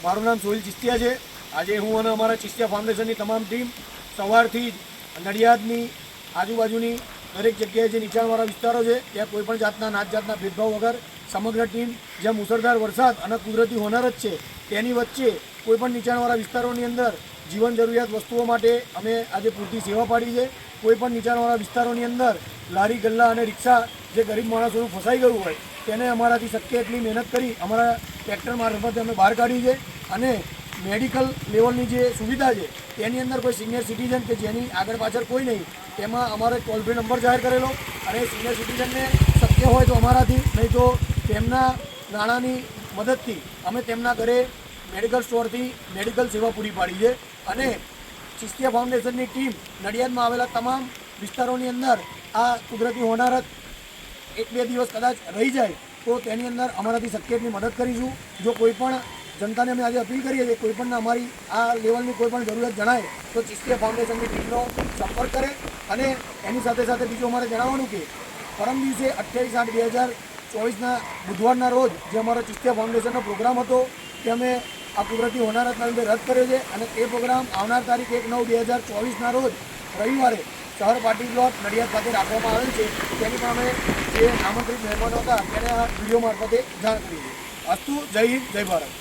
મારું નામ સોહિલ ચિસ્તિયા છે। આજે હું અને અમારા ચિસ્તિયા ફાઉન્ડેશનની તમામ ટીમ સવારથી જ નડિયાદની આજુબાજુની દરેક જગ્યાએ જે નીચાણવાળા વિસ્તારો છે ત્યાં કોઈપણ જાતના નાત જાતના ભેદભાવ વગર સમગ્ર ટીમ જ્યાં મુસળધાર વરસાદ અને કુદરતી હોનારત છે તેની વચ્ચે કોઈપણ નીચાણવાળા વિસ્તારોની અંદર જીવન જરૂરિયાત વસ્તુઓ માટે અમે આજે પૂરતી સેવા પાડી છે। કોઈપણ નીચાણવાળા વિસ્તારોની અંદર લારી ગલ્લા અને રિક્ષા જે ગરીબ માણસોનું ફસાઈ ગયું હોય તેને અમારાથી શક્ય એટલી મહેનત કરી અમારા ટ્રેક્ટર મારફતે અમે બહાર કાઢી છે। અને મેડિકલ લેવલની જે સુવિધા છે તેની અંદર કોઈ સિનિયર સિટીઝન કે જેની આગળ પાછળ કોઈ નહીં તેમાં અમારો ટોલ ફ્રી નંબર જાહેર કરેલો અને સિનિયર સિટીઝનને શક્ય હોય તો અમારાથી નહીં તો તેમના નાણાંની મદદથી અમે તેમના ઘરે મેડિકલ સ્ટોરથી મેડિકલ સેવા પૂરી પાડી છે। અને ચિસ્તિયા ફાઉન્ડેશનની ટીમ નડિયાદમાં આવેલા તમામ વિસ્તારોની અંદર આ કુદરતી હોનારત 1-2 દિવસ કદાચ રહી જાય તો તેની અંદર અમારાથી શક્ય એટલી મદદ કરીશું। જો કોઈ પણ જનતાને અમે આજે અપીલ કરીએ છીએ કોઈપણને અમારી આ લેવલની કોઈ પણ જરૂરિયાત જણાય તો ચિસ્તિયા ફાઉન્ડેશનની ટીમનો સંપર્ક કરે। અને એની સાથે સાથે બીજું અમારે જણાવવાનું કે પરમ દિવસે 28/8/2024ના બુધવારના રોજ જે અમારો ચિસ્તિયા ફાઉન્ડેશનનો પ્રોગ્રામ હતો તે અમે આ કુદરતી હોનારતના લીધે રદ કર્યો છે અને તે પ્રોગ્રામ આવનાર તારીખ 1/9/2024ના રોજ રવિવારે શહેર પાર્ટી પ્લોટ નડિયાદ ખાતે રાખવામાં આવેલ છે। તેની પણ અમે જે આમંત્રિત મહેમાનો હતા તેને આ વિડીયો મારફતે જાણ કરી છે। અસ્તુ, જય હિન્દ, જય ભારત।